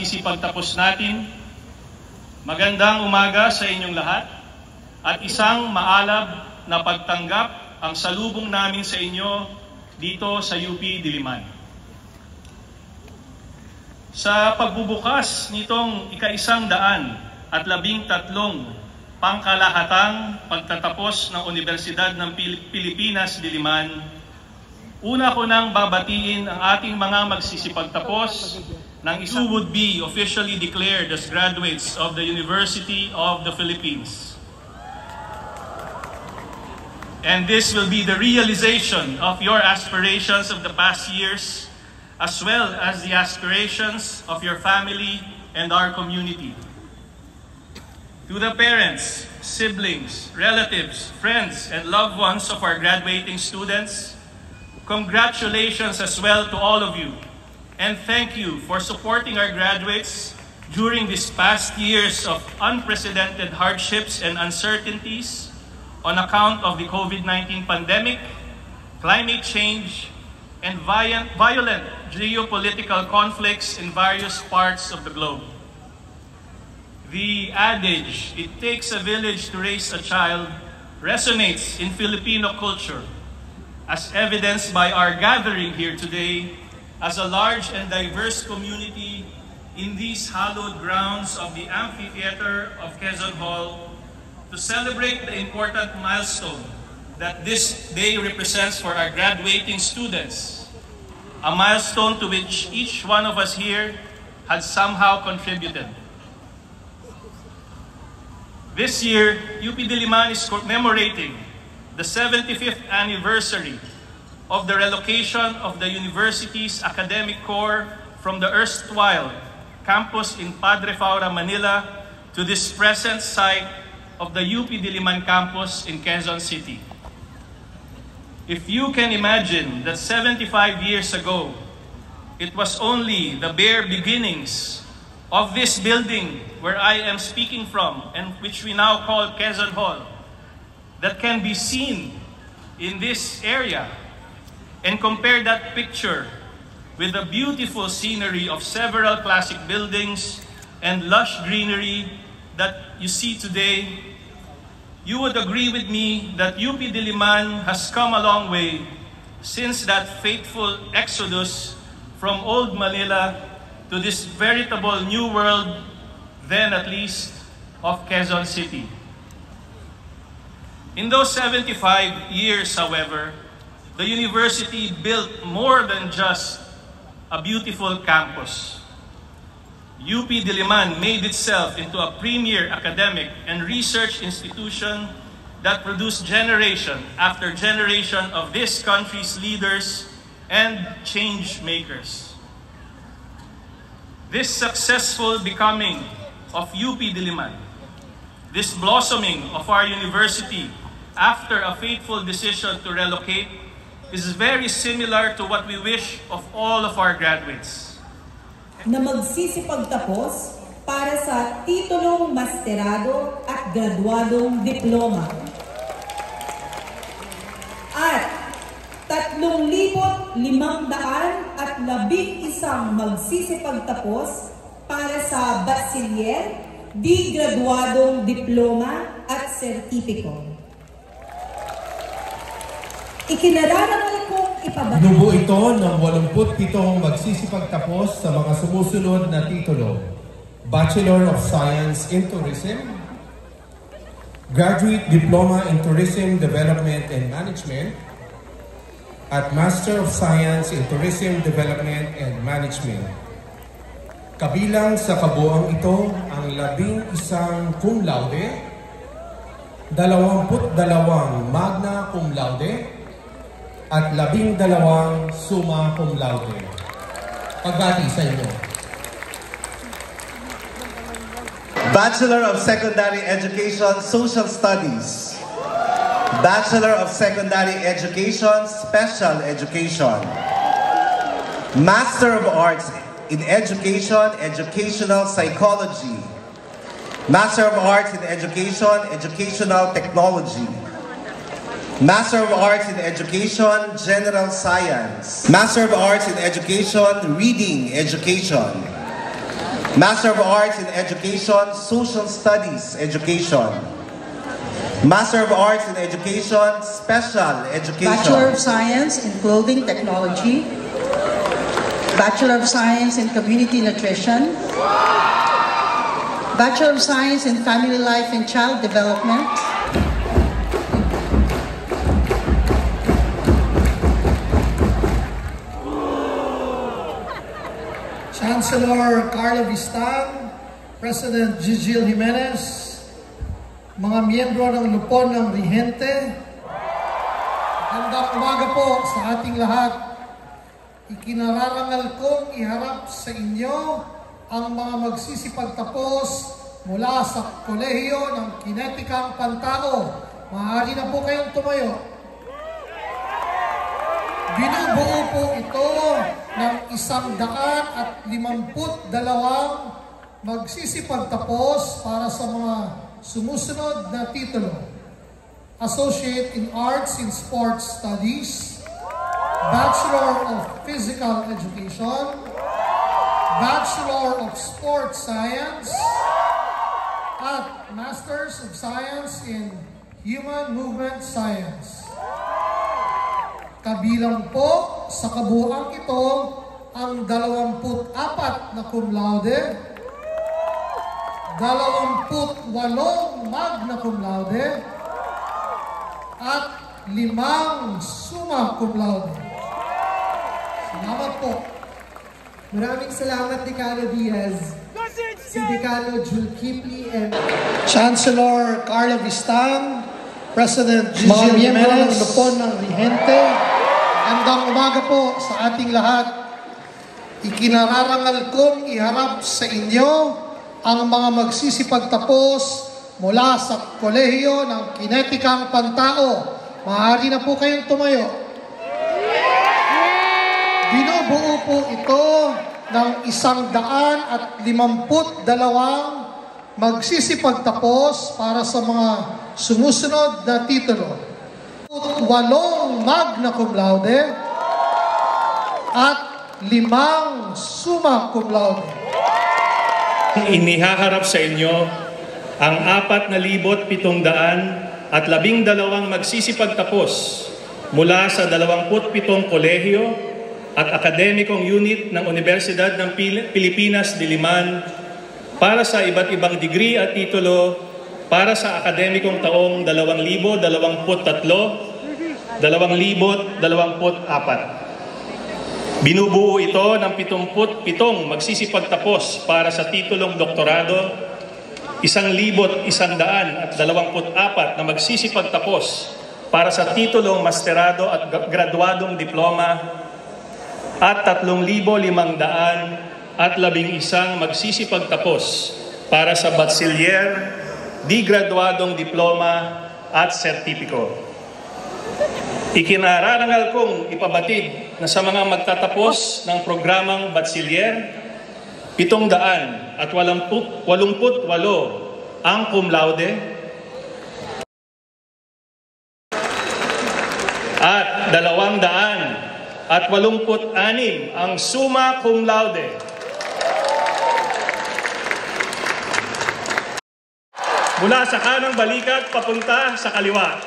magsisipagtapos natin, magandang umaga sa inyong lahat at isang maalab na pagtanggap ang salubong namin sa inyo dito sa UP Diliman. Sa pagbubukas nitong ika-113 pangkalahatang pagtatapos ng Universidad ng Pilipinas Diliman, una ko nang babatiin ang ating mga magsisipagtapos ng who would be officially declared as graduates of the University of the Philippines. And this will be the realization of your aspirations of the past years, as well as the aspirations of your family and our community. To the parents, siblings, relatives, friends, and loved ones of our graduating students, congratulations as well to all of you. And thank you for supporting our graduates during these past years of unprecedented hardships and uncertainties on account of the COVID-19 pandemic, climate change, and violent geopolitical conflicts in various parts of the globe. The adage, "It takes a village to raise a child," resonates in Filipino culture, as evidenced by our gathering here today as a large and diverse community in these hallowed grounds of the Amphitheater of Quezon Hall to celebrate the important milestone that this day represents for our graduating students, a milestone to which each one of us here had somehow contributed. This year, UP Diliman is commemorating the 75th anniversary of the relocation of the university's academic core from the erstwhile campus in Padre Faura, Manila, to this present site of the UP Diliman campus in Quezon City. If you can imagine that 75 years ago, it was only the bare beginnings of this building where I am speaking from, and which we now call Quezon Hall, that can be seen in this area, and compare that picture with the beautiful scenery of several classic buildings and lush greenery that you see today, you would agree with me that UP Diliman has come a long way since that fateful exodus from old Manila to this veritable new world, then at least, of Quezon City. In those 75 years, however, the university built more than just a beautiful campus. UP Diliman made itself into a premier academic and research institution that produced generation after generation of this country's leaders and change makers. This successful becoming of UP Diliman, this blossoming of our university after a fateful decision to relocate, is very similar to what we wish of all of our graduates. Na magsisipagtapos para sa titulong masterado at graduadong diploma. At 3,511 magsisipagtapos para sa bachiller, di graduadong diploma at sertipiko. Ikinararangal kong ipabatid. Nubo ito ng 87 magsisipagtapos sa mga sumusunod na titulo: Bachelor of Science in Tourism, Graduate Diploma in Tourism Development and Management, at Master of Science in Tourism Development and Management. Kabilang sa kabuuan ito ang 11 cum laude, 22 magna cum laude, at 12 summa cum laude. Pagbati sa inyo. Bachelor of Secondary Education, Social Studies. Bachelor of Secondary Education, Special Education. Master of Arts in Education, Educational Psychology. Master of Arts in Education, Educational Technology. Master of Arts in Education, General Science. Master of Arts in Education, Reading Education. Master of Arts in Education, Social Studies Education. Master of Arts in Education, Special Education. Bachelor of Science in Clothing Technology. Bachelor of Science in Community Nutrition. Bachelor of Science in Family Life and Child Development. Chancellor Carlo Vistan, President Gigil Jimenez, mga miyembro ng lupon ng Rehente, magandang umaga po sa ating lahat. Ikinararangal kong iharap sa inyo ang mga magsisipagtapos mula sa Kolehiyo ng Kinetikang Pantao. Maaari na po kayong tumayo. Binubuo po ito ng 152 magsisipagtapos para sa mga sumusunod na titulo: Associate in Arts in Sports Studies, Bachelor of Physical Education, Bachelor of Sports Science, at Masters of Science in Human Movement Science. Kabilang po sa kabuuan ito ang 24 na cum laude, 28 magna cum laude, at 5 summa cum laude. Salamat po. Maraming salamat, Decano Diaz. Si Decano Jul Kipli and Chancellor Carlo Vistan, President Gigil Jimenez, lupon ng Rehente, magandang umaga po sa ating lahat. Ikinararangal kong iharap sa inyo ang mga magsisipagtapos mula sa Kolehiyo ng Kinetikang Pantao. Maaari na po kayong tumayo. Binubuo po ito ng 152 magsisipagtapos para sa mga sumusunod na titulo: 8 magna cum laude at 5 summa cum laude. Inihaharap sa inyo ang 4,712 magsisipagtapos mula sa 27 kolehiyo at akademikong unit ng Universidad ng Pilipinas, Diliman, para sa iba't ibang degree at titulo para sa akademikong taong 2023-2024. Binubuo ito ng 77 magsisipagtapos para sa titulong doktorado, 1,124 na magsisipagtapos para sa titulong masterado at graduadong diploma, at 3,511 magsisipagtapos para sa bachelier, di graduadong diploma at sertipiko. Ikinararangal kong ipabatid na sa mga magtatapos ng programang bachelier, 788 ang cum laude at 286 ang summa cum laude. Mula sa kanang balikat papunta sa kaliwa.